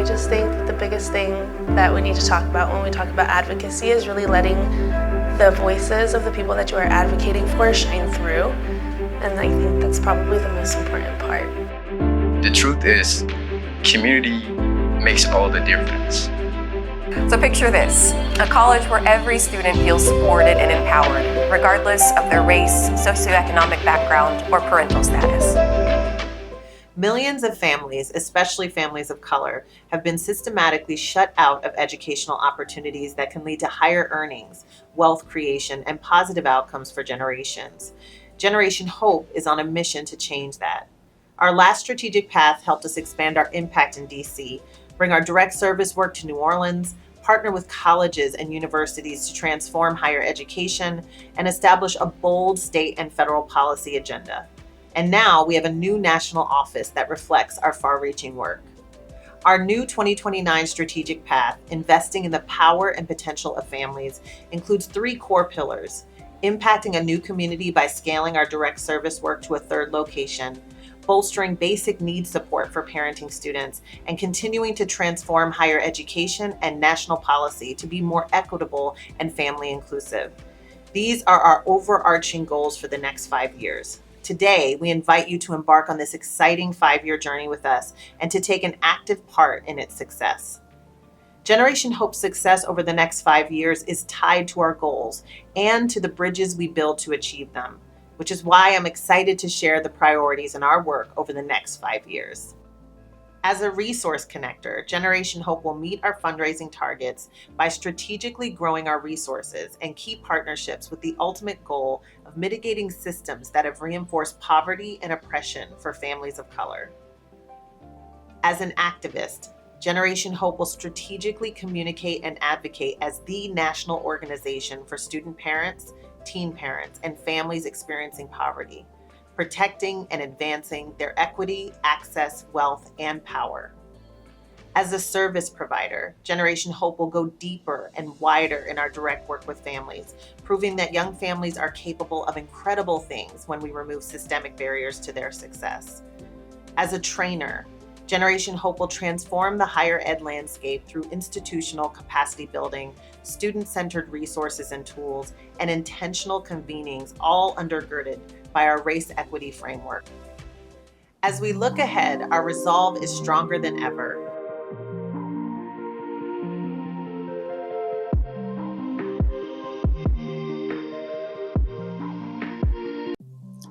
I just think the biggest thing that we need to talk about when we talk about advocacy is really letting the voices of the people that you are advocating for shine through. And I think that's probably the most important part. The truth is, community makes all the difference. So picture this, a college where every student feels supported and empowered, regardless of their race, socioeconomic background, or parental status. Millions of families, especially families of color, have been systematically shut out of educational opportunities that can lead to higher earnings, wealth creation, and positive outcomes for generations. Generation Hope is on a mission to change that. Our last strategic path helped us expand our impact in DC, bring our direct service work to New Orleans, partner with colleges and universities to transform higher education, and establish a bold state and federal policy agenda. And now we have a new national office that reflects our far-reaching work. Our new 2029 strategic path, investing in the power and potential of families, includes 3 core pillars: impacting a new community by scaling our direct service work to a 3rd location, bolstering basic needs support for parenting students, and continuing to transform higher education and national policy to be more equitable and family inclusive. These are our overarching goals for the next 5 years. Today, we invite you to embark on this exciting 5-year journey with us and to take an active part in its success. Generation Hope's success over the next 5 years is tied to our goals and to the bridges we build to achieve them, which is why I'm excited to share the priorities in our work over the next 5 years. As a resource connector, Generation Hope will meet our fundraising targets by strategically growing our resources and key partnerships with the ultimate goal of mitigating systems that have reinforced poverty and oppression for families of color. As an activist, Generation Hope will strategically communicate and advocate as the national organization for student parents, teen parents, and families experiencing poverty, protecting and advancing their equity, access, wealth, and power. As a service provider, Generation Hope will go deeper and wider in our direct work with families, proving that young families are capable of incredible things when we remove systemic barriers to their success. As a trainer, Generation Hope will transform the higher ed landscape through institutional capacity building, student-centered resources and tools, and intentional convenings, all undergirded by our race equity framework. As we look ahead, our resolve is stronger than ever.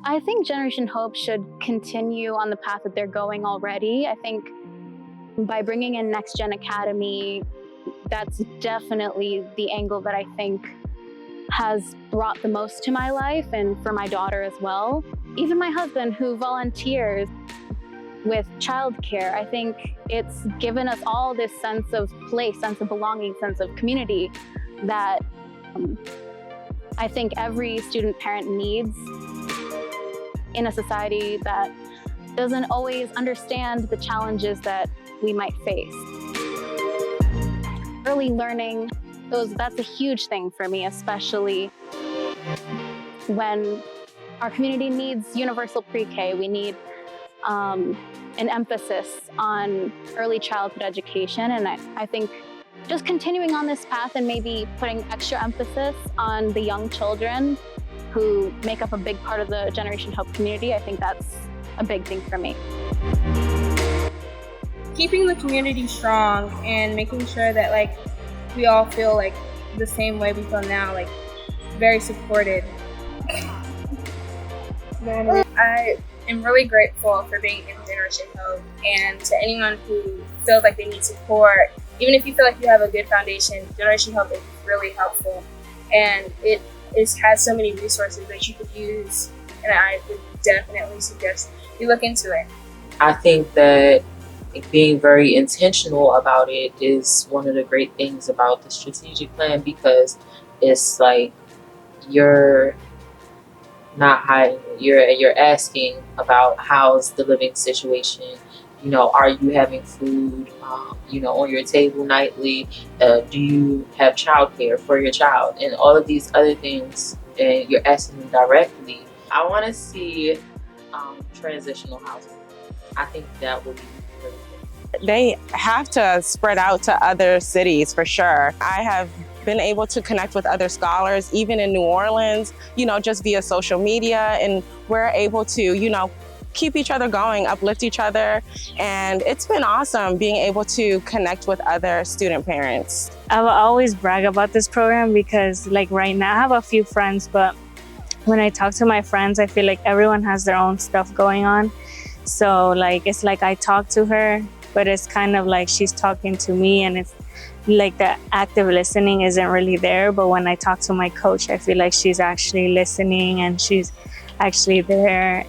I think Generation Hope should continue on the path that they're going already. I think by bringing in Next Gen Academy, that's definitely the angle that I think has brought the most to my life and for my daughter as well. Even my husband, who volunteers with childcare, I think it's given us all this sense of place, sense of belonging, sense of community that I think every student parent needs in a society that doesn't always understand the challenges that we might face. Early learning, that's a huge thing for me, especially when our community needs universal pre-K. We need an emphasis on early childhood education, and I think just continuing on this path and maybe putting extra emphasis on the young children who make up a big part of the Generation Hope community, I think that's a big thing for me. Keeping the community strong and making sure that we all feel the same way we feel now, very supported. I am really grateful for being in Generation Hope, and to anyone who feels like they need support, even if you feel like you have a good foundation, Generation Hope is really helpful, and it has so many resources that you could use, and I would definitely suggest you look into it. I think that being very intentional about it is one of the great things about the strategic plan, because it's you're not hiding, you're asking about how's the living situation, are you having food, on your table nightly, do you have childcare for your child, and all of these other things, and you're asking them directly. I want to see transitional housing. I think that would be really good. They have to spread out to other cities for sure. I have been able to connect with other scholars, even in New Orleans, just via social media, and we're able to, keep each other going, uplift each other. And it's been awesome being able to connect with other student parents. I will always brag about this program because right now I have a few friends, but when I talk to my friends, I feel like everyone has their own stuff going on. So it's like I talk to her, but it's kind of like she's talking to me, and it's like the active listening isn't really there. But when I talk to my coach, I feel like she's actually listening and she's actually there.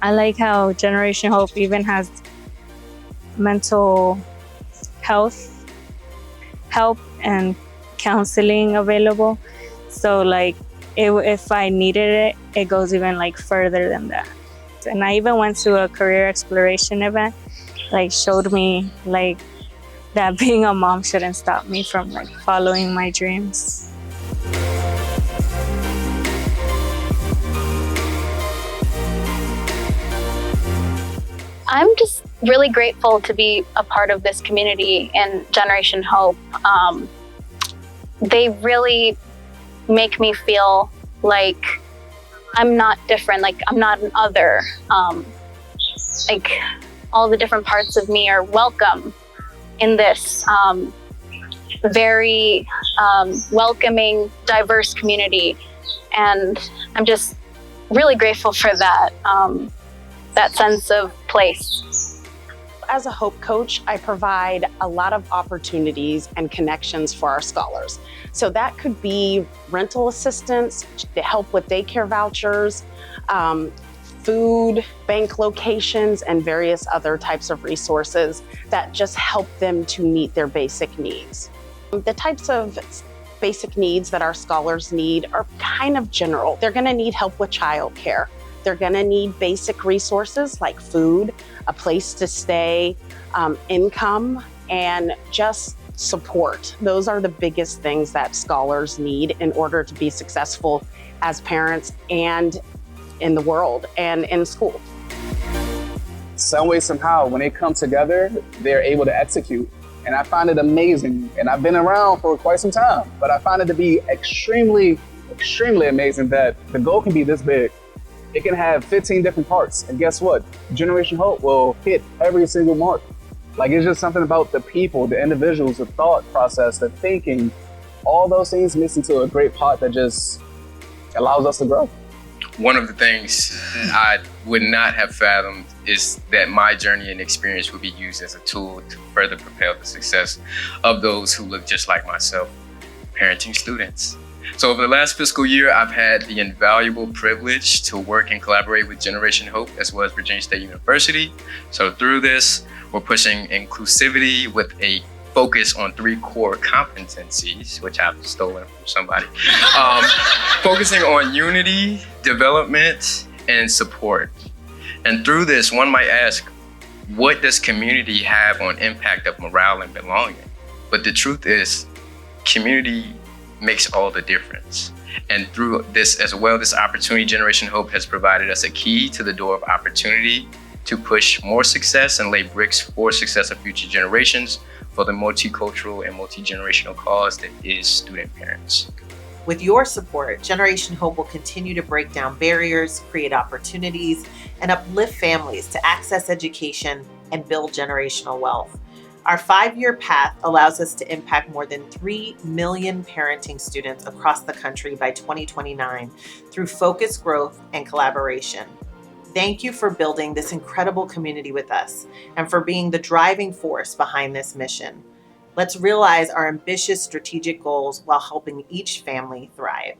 I like how Generation Hope even has mental health help and counseling available. So if I needed it, it goes even further than that. And I even went to a career exploration event, showed me that being a mom shouldn't stop me from following my dreams. I'm just really grateful to be a part of this community and Generation Hope. They really make me feel like I'm not different, I'm not an other. All the different parts of me are welcome in this very welcoming, diverse community. And I'm just really grateful for that, that sense of place. As a Hope coach, I provide a lot of opportunities and connections for our scholars. So that could be rental assistance, to help with daycare vouchers, food, bank locations, and various other types of resources that just help them to meet their basic needs. The types of basic needs that our scholars need are kind of general. They're gonna need help with childcare. They're gonna need basic resources like food, a place to stay, income, and just support. Those are the biggest things that scholars need in order to be successful as parents and in the world and in school. Some way, somehow, when they come together, they're able to execute. And I find it amazing. And I've been around for quite some time, but I find it to be extremely, extremely amazing that the goal can be this big. It can have 15 different parts. And guess what? Generation Hope will hit every single mark. It's just something about the people, the individuals, the thought process, the thinking, all those things mix into a great pot that just allows us to grow. One of the things I would not have fathomed is that my journey and experience would be used as a tool to further propel the success of those who look just like myself, parenting students. So over the last fiscal year, I've had the invaluable privilege to work and collaborate with Generation Hope as well as Virginia State University. So through this, we're pushing inclusivity with a focus on 3 core competencies, which I've stolen from somebody. Focusing on unity, development, and support. And through this, one might ask, what does community have on impact of morale and belonging? But the truth is, community makes all the difference. And through this as well, this opportunity, Generation Hope has provided us a key to the door of opportunity to push more success and lay bricks for success of future generations for the multicultural and multi-generational cause that is student parents. With your support, Generation Hope will continue to break down barriers, create opportunities, and uplift families to access education and build generational wealth. Our 5-year path allows us to impact more than 3 million parenting students across the country by 2029 through focused growth and collaboration. Thank you for building this incredible community with us and for being the driving force behind this mission. Let's realize our ambitious strategic goals while helping each family thrive.